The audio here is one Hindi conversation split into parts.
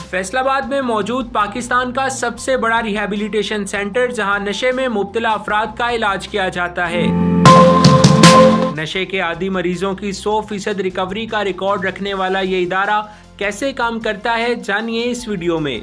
फैसलाबाद में मौजूद पाकिस्तान का सबसे बड़ा रिहैबिलिटेशन सेंटर जहां नशे में मुब्तला अफराद का इलाज किया जाता है। नशे के आदी मरीजों की 100% रिकवरी का रिकॉर्ड रखने वाला ये इदारा कैसे काम करता है, जानिए इस वीडियो में।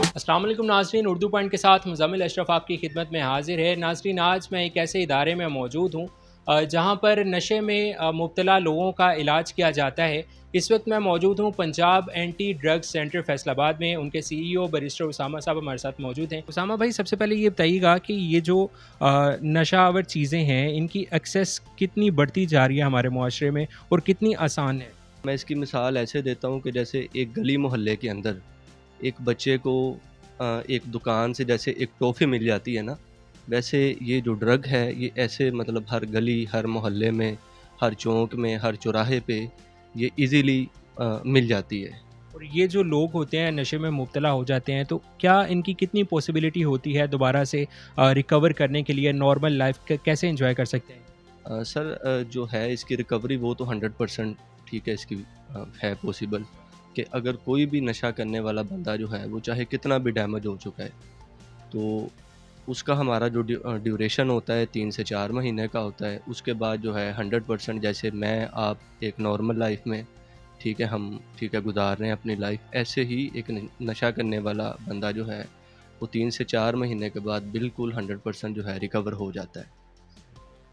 अस्सलाम वालेकुम नाज़रीन, उर्दू पॉइंट के साथ मुज़म्मिल अशरफ आपकी खिदमत में हाजिर है। नाज़रीन, आज मैं एक ऐसे इदारे में मौजूद हूँ जहाँ पर नशे में मुब्तला लोगों का इलाज किया जाता है। इस वक्त मैं मौजूद हूँ Punjab anti drugs centre Faisalabad में। उनके CEO बैरिस्टर उसामा साहब हमारे साथ मौजूद हैं। उसामा भाई, सबसे पहले ये बताइएगा कि ये जो नशावर चीज़ें हैं, इनकी एक्सेस कितनी बढ़ती जा रही है हमारे मुआशरे में और कितनी आसान है? मैं इसकी मिसाल ऐसे देता हूँ कि जैसे एक गली मोहल्ले के अंदर एक बच्चे को एक दुकान से जैसे एक टॉफ़ी मिल जाती है ना, वैसे ये जो ड्रग है ये ऐसे मतलब हर गली, हर मोहल्ले में, हर चौक में, हर चौराहे पे ये इजीली मिल जाती है। और ये जो लोग होते हैं नशे में मुब्तला हो जाते हैं, तो क्या इनकी कितनी पॉसिबिलिटी होती है दोबारा से रिकवर करने के लिए? नॉर्मल लाइफ कैसे एंजॉय कर सकते हैं? सर जो है इसकी रिकवरी वो तो 100% ठीक है, इसकी है पॉसिबल कि अगर कोई भी नशा करने वाला बंदा जो है वो चाहे कितना भी डैमेज हो चुका है, तो उसका हमारा जो ड्यूरेशन होता है 3 से 4 महीने का होता है। उसके बाद जो है 100% जैसे मैं आप एक नॉर्मल लाइफ में ठीक है, हम ठीक है गुजार रहे हैं अपनी लाइफ, ऐसे ही एक नशा करने वाला बंदा जो है वो 3 से 4 महीने के बाद बिल्कुल 100% जो है रिकवर हो जाता है।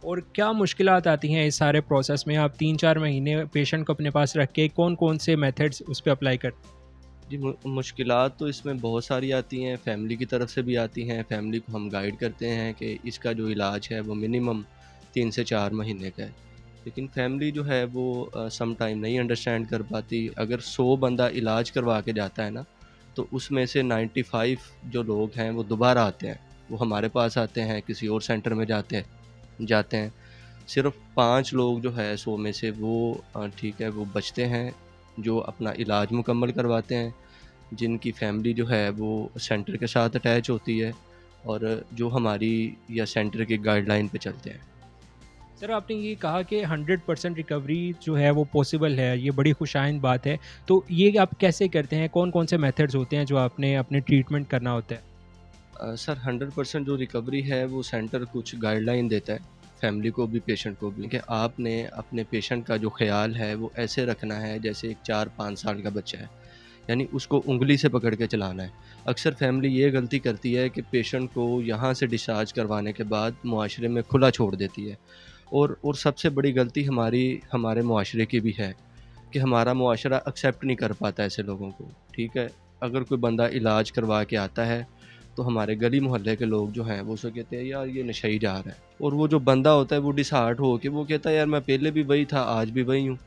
और क्या मुश्किलात आती हैं इस सारे प्रोसेस में? आप 3-4 महीने पेशेंट को अपने पास रख के कौन कौन से मेथड्स उस पर अप्लाई करते हैं? जी, मुश्किलात तो इसमें बहुत सारी आती हैं, फैमिली की तरफ से भी आती हैं। फैमिली को हम गाइड करते हैं कि इसका जो इलाज है वो मिनिमम 3 से 4 महीने का है। लेकिन फैमिली जो है वो सम टाइम नहीं अंडरस्टैंड कर पाती। अगर 100 बंदा इलाज करवा के जाता है ना, तो उसमें से 95 जो लोग हैं वो दोबारा आते हैं। वो हमारे पास आते हैं, किसी और सेंटर में जाते हैं। सिर्फ़ 5 लोग जो है 100 में से वो ठीक है वो बचते हैं, जो अपना इलाज मुकम्मल करवाते हैं, जिनकी फैमिली जो है वो सेंटर के साथ अटैच होती है और जो हमारी या सेंटर की गाइडलाइन पे चलते हैं। सर, आपने ये कहा कि 100% रिकवरी जो है वो पॉसिबल है, ये बड़ी खुशाइंद बात है। तो ये आप कैसे करते हैं? कौन कौन से मेथड्स होते हैं जो आपने अपने ट्रीटमेंट करना होता है? सर 100% जो रिकवरी है वो सेंटर कुछ गाइडलाइन देता है, फैमिली को भी पेशेंट को भी, कि आपने अपने पेशेंट का जो ख़्याल है वो ऐसे रखना है जैसे एक 4-5 साल का बच्चा है, यानी उसको उँगली से पकड़ के चलाना है। अक्सर फैमिली ये गलती करती है कि पेशेंट को यहाँ से डिस्चार्ज करवाने के बाद मुआशरे में खुला छोड़ देती है, और सबसे बड़ी गलती हमारे मुआशरे की भी है कि हमारा मुआशरा एक्सेप्ट नहीं कर पाता ऐसे लोगों को। ठीक है, अगर कोई बंदा इलाज करवा के आता है तो हमारे गली मोहल्ले के लोग जो हैं वो उसको कहते हैं यार ये नशेई जा रहा है, और वो जो बंदा होता है वो डिसहार्ट हो के वो कहता है यार मैं पहले भी वही था, आज भी वही हूँ।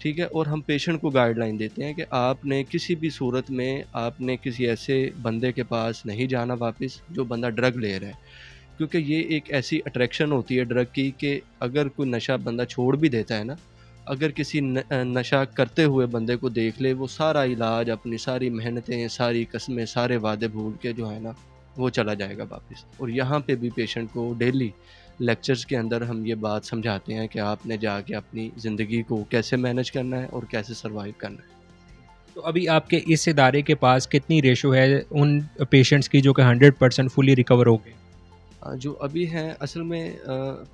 ठीक है, और हम पेशेंट को गाइडलाइन देते हैं कि आपने किसी भी सूरत में आपने किसी ऐसे बंदे के पास नहीं जाना वापस जो बंदा ड्रग ले रहा है, क्योंकि ये एक ऐसी अट्रैक्शन होती है ड्रग की कि अगर कोई नशा बंदा छोड़ भी देता है ना, अगर किसी नशा करते हुए बंदे को देख ले, वो सारा इलाज, अपनी सारी मेहनतें, सारी कस्में, सारे वादे भूल के जो है ना वो चला जाएगा वापस। और यहाँ पे भी पेशेंट को डेली लेक्चर्स के अंदर हम ये बात समझाते हैं कि आपने जाके अपनी ज़िंदगी को कैसे मैनेज करना है और कैसे सर्वाइव करना है। तो अभी आपके इस इदारे के पास कितनी रेशो है उन पेशेंट्स की जो कि 100% फुली रिकवर हो गए? जो अभी हैं असल में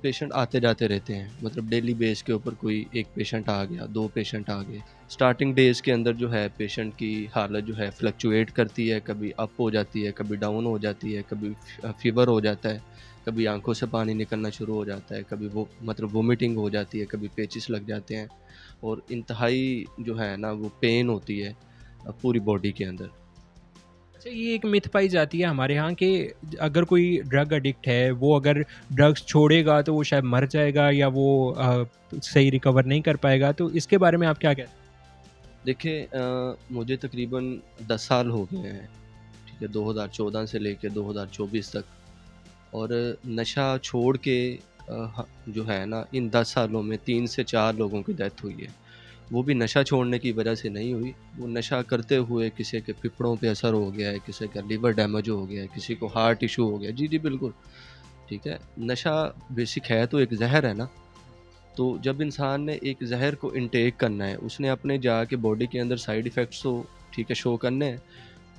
पेशेंट आते जाते रहते हैं, मतलब डेली बेस के ऊपर कोई एक पेशेंट आ गया, 2 पेशेंट आ गए। स्टार्टिंग डेज़ के अंदर जो है पेशेंट की हालत जो है फ्लक्चुएट करती है, कभी अप हो जाती है, कभी डाउन हो जाती है, कभी फ़ीवर हो जाता है, कभी आँखों से पानी निकलना शुरू हो जाता है, कभी वो मतलब वोमिटिंग हो जाती है, कभी पेचिस लग जाते हैं, और इंतहाई जो है ना वो पेन होती है पूरी बॉडी के अंदर। अच्छा, ये एक मिथ पाई जाती है हमारे यहाँ कि अगर कोई ड्रग एडिक्ट है, वो अगर ड्रग्स छोड़ेगा तो वो शायद मर जाएगा या वो सही रिकवर नहीं कर पाएगा। तो इसके बारे में आप क्या कहते हैं? देखिए मुझे तकरीबन 10 साल हो गए हैं, ठीक है, 2014 से लेके 2024 तक, और नशा छोड़ के जो है ना इन 10 सालों में 3 से 4 लोगों की डेथ हुई है। वो भी नशा छोड़ने की वजह से नहीं हुई, वो नशा करते हुए किसी के फेफड़ों पे असर हो गया है, किसी का लिवर डैमेज हो गया है, किसी को हार्ट इशू हो गया। जी, जी, बिल्कुल, ठीक है। नशा बेसिक है तो एक ज़हर है ना, तो जब इंसान ने एक ज़हर को इनटेक करना है, उसने अपने जाके बॉडी के अंदर साइड इफ़ेक्ट्स तो ठीक है शो करने हैं।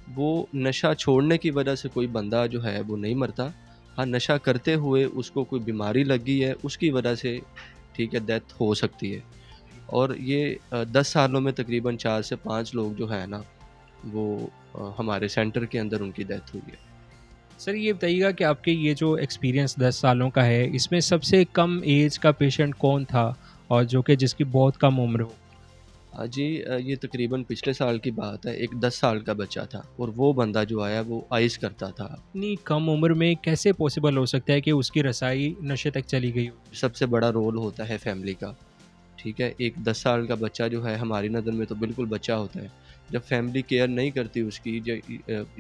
वो नशा छोड़ने की वजह से कोई बंदा जो है वो नहीं मरता। हाँ, नशा करते हुए उसको कोई बीमारी लगी है, उसकी वजह से ठीक है डेथ हो सकती है। और ये 10 सालों में तकरीबन 4 से 5 लोग जो है ना वो हमारे सेंटर के अंदर उनकी डेथ हुई है। सर ये बताइएगा कि आपके ये जो एक्सपीरियंस 10 सालों का है, इसमें सबसे कम एज का पेशेंट कौन था और जो कि जिसकी बहुत कम उम्र हो? जी ये तकरीबन पिछले साल की बात है, एक 10 साल का बच्चा था और वो बंदा जो आया वो आइस करता था। इतनी कम उम्र में कैसे पॉसिबल हो सकता है कि उसकी रसाई नशे तक चली गई हो? सबसे बड़ा रोल होता है फैमिली का, ठीक है? एक 10 साल का बच्चा जो है हमारी नज़र में तो बिल्कुल बच्चा होता है। जब फैमिली केयर नहीं करती उसकी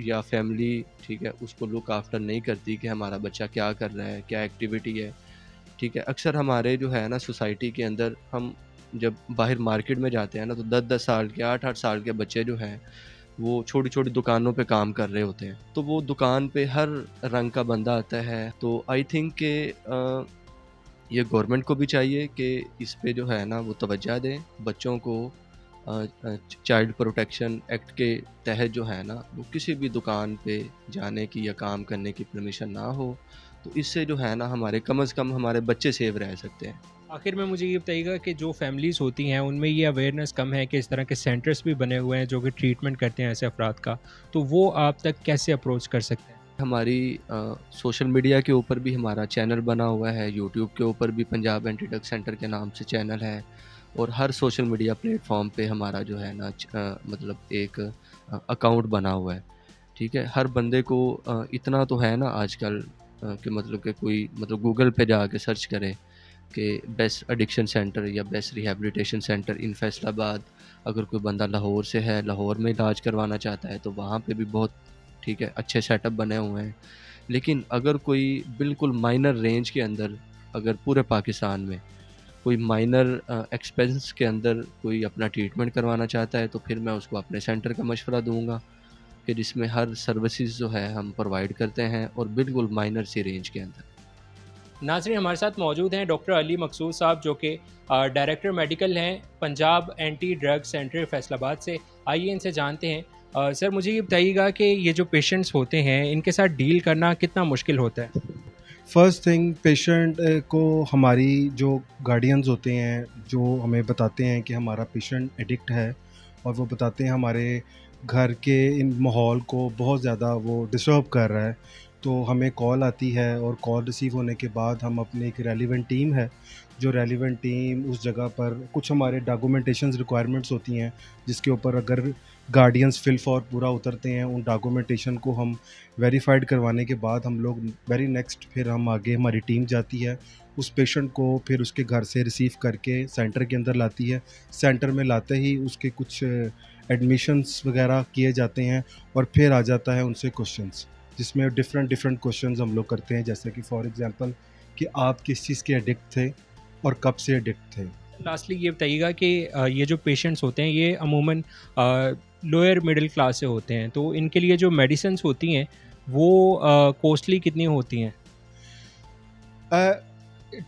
या फैमिली ठीक है उसको लुक आफ्टर नहीं करती कि हमारा बच्चा क्या कर रहा है, क्या एक्टिविटी है, ठीक है? अक्सर हमारे जो है ना सोसाइटी के अंदर हम जब बाहर मार्केट में जाते हैं ना तो 10-10 साल के 8-8 साल के बच्चे जो हैं वो छोटी-छोटी दुकानों पे काम कर रहे होते हैं। तो वो दुकान पे हर रंग का बंदा आता है। तो आई थिंक कि ये गवर्नमेंट को भी चाहिए कि इस पे जो है ना वो तवज्जो दें। बच्चों को चाइल्ड प्रोटेक्शन एक्ट के तहत जो है ना वो किसी भी दुकान पे जाने की या काम करने की परमिशन ना हो। तो इससे जो है ना हमारे कम से कम हमारे बच्चे सेफ रह सकते हैं। आखिर में मुझे ये बताइएगा कि जो फैमिलीज़ होती हैं उनमें ये अवेयरनेस कम है कि इस तरह के सेंटर्स भी बने हुए हैं जो कि ट्रीटमेंट करते हैं ऐसे अफराद का, तो वो आप तक कैसे अप्रोच कर सकते हैं? हमारी सोशल मीडिया के ऊपर भी हमारा चैनल बना हुआ है, यूट्यूब के ऊपर भी पंजाब एंटी ड्रग सेंटर के नाम से चैनल है और हर सोशल मीडिया प्लेटफॉर्म पे हमारा जो है ना मतलब एक अकाउंट बना हुआ है, ठीक है? हर बंदे को इतना तो है ना आजकल कि मतलब कि कोई मतलब गूगल पे जाके सर्च करे कि बेस्ट एडिक्शन सेंटर या बेस्ट रिहैबिलिटेशन सेंटर इन फैसलाबाद। अगर कोई बंदा लाहौर से है, लाहौर में इलाज करवाना चाहता है तो वहाँ पे भी बहुत ठीक है अच्छे सेटअप बने हुए हैं। लेकिन अगर कोई बिल्कुल माइनर रेंज के अंदर अगर पूरे पाकिस्तान में कोई माइनर एक्सपेंस के अंदर कोई अपना ट्रीटमेंट करवाना चाहता है तो फिर मैं उसको अपने सेंटर का मशवरा दूँगा कि जिसमें हर सर्विसेज जो है हम प्रोवाइड करते हैं और बिल्कुल माइनर सी रेंज के अंदर। नाज़रीन हमारे साथ मौजूद हैं डॉक्टर अली मकसूद साहब जो कि डायरेक्टर मेडिकल हैं Punjab anti drug centre Faisalabad से। आइए इनसे जानते हैं। सर मुझे ये बताइएगा कि ये जो पेशेंट्स होते हैं इनके साथ डील करना कितना मुश्किल होता है? फ़र्स्ट थिंग पेशेंट को हमारी जो गार्डियंस होते हैं जो हमें बताते हैं कि हमारा पेशेंट एडिक्ट है और वो बताते हैं हमारे घर के इन माहौल को बहुत ज़्यादा वो डिस्टर्ब कर रहा है, तो हमें कॉल आती है और कॉल रिसीव होने के बाद हम अपनी एक रेलिवेंट टीम है, जो रेलिवेंट टीम उस जगह पर कुछ हमारे डॉक्यूमेंटेशंस रिक्वायरमेंट्स होती हैं जिसके ऊपर अगर गार्डियंस फिल फॉर पूरा उतरते हैं, उन डॉक्यूमेंटेशन को हम वेरीफाइड करवाने के बाद हम लोग वेरी नेक्स्ट फिर हम आगे हमारी टीम जाती है, उस पेशेंट को फिर उसके घर से रिसीव करके सेंटर के अंदर लाती है। सेंटर में लाते ही उसके कुछ एडमिशन्स वगैरह किए जाते हैं और फिर आ जाता है उनसे क्वेश्चंस, जिसमें डिफरेंट डिफरेंट क्वेश्चंस हम लोग करते हैं, जैसे कि फॉर एग्जांपल कि आप किस चीज़ के एडिक्ट थे और कब से एडिक्ट थे। लास्टली ये बताइएगा कि ये जो पेशेंट्स होते हैं ये अमूमन लोअर मिडिल क्लास से होते हैं, तो इनके लिए जो मेडिसिन्स होती हैं वो कॉस्टली कितनी होती हैं?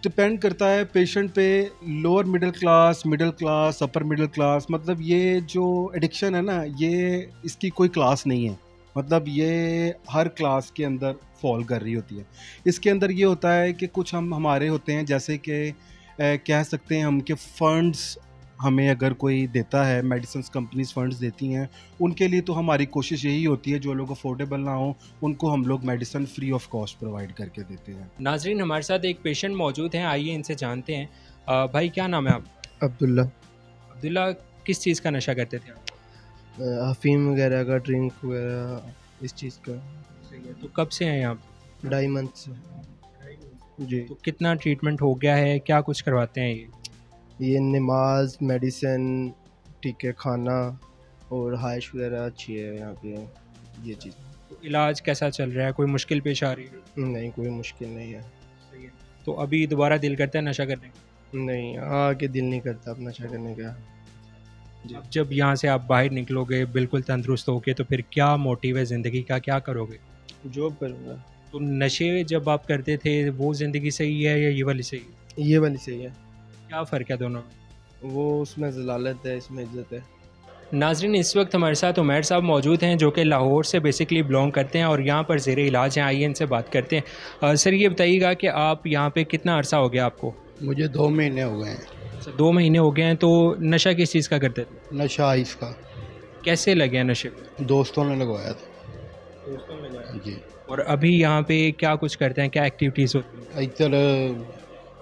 डिपेंड करता है पेशेंट पे, lower middle class, upper middle class, मतलब ये जो एडिक्शन है ना ये इसकी कोई क्लास नहीं है, मतलब ये हर क्लास के अंदर फॉल कर रही होती है। इसके अंदर ये होता है कि कुछ हम हमारे होते हैं जैसे कि कह सकते हैं हम कि फंड्स हमें अगर कोई देता है, मेडिसिन कंपनीज फंड्स देती हैं, उनके लिए तो हमारी कोशिश यही होती है जो लोग अफोर्डेबल ना हो उनको हम लोग medicine free of cost provide करके देते हैं। नाजरीन हमारे साथ एक पेशेंट मौजूद हैं, आइए इनसे जानते हैं। भाई क्या नाम है आप? अब्दुल्ला। अब्दुल्ला, किस चीज़ का नशा करते थे आप? अफीम वगैरह का, ड्रिंक वगैरह इस चीज़ का। सही है, तो कब से हैं आप? 2.5 मंथ से जी। तो कितना ट्रीटमेंट हो गया है, क्या कुछ करवाते हैं ये नमाज, मेडिसिन, ठीक है, खाना और हाइश वगैरह अच्छी है यहाँ पे, ये चीज़। तो इलाज कैसा चल रहा है, कोई मुश्किल पेश आ रही है? नहीं, कोई मुश्किल नहीं है। सही है। तो अभी दोबारा दिल करता है नशा करने का? नहीं, आके दिल नहीं करता अपना नशा करने का। अब जब यहाँ से आप बाहर निकलोगे बिल्कुल तंदुरुस्त होके, तो फिर क्या मोटिव है ज़िंदगी का, क्या करोगे? जॉब करूँगा। तो नशे जब आप करते थे वो ज़िंदगी सही है या ये वाली सही है? ये वाली सही है। क्या फ़र्क है दोनों में? वो उसमें ज़लालत है, इसमें इज़्ज़त है। नाज़रीन, इस वक्त हमारे साथ उमैर साहब मौजूद हैं जो कि लाहौर से बेसिकली बिलोंग करते हैं और यहाँ पर ज़ेरे इलाज हैं। आइए इनसे बात करते हैं। सर ये बताइएगा कि आप यहाँ पे कितना अरसा हो गया आपको? मुझे 2 महीने हो गए हैं। अच्छा, 2 महीने हो गए हैं। तो नशा किस चीज़ का करते थे? नशा आइस का कैसे लगे हैं नशे पे? दोस्तों ने लगवाया था। दोस्तों ने लगाया। जी। और अभी यहाँ पे क्या कुछ करते हैं, क्या एक्टिविटीज़ होती हैं? इधर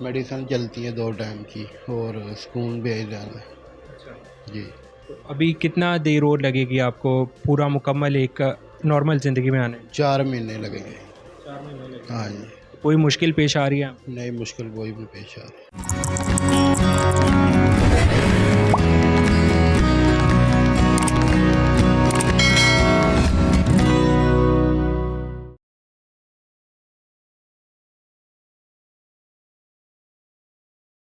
मेडिसिन चलती है 2 टाइम की और स्पून भेज जाना है। जी। तो अभी कितना देर और लगेगी आपको पूरा मुकम्मल एक नॉर्मल ज़िंदगी में आने में? 4 महीने लगेंगे। 4 महीने लगेंगे। हाँ जी। कोई मुश्किल पेश आ रही है? नई मुश्किल कोई भी पेश आ रही है।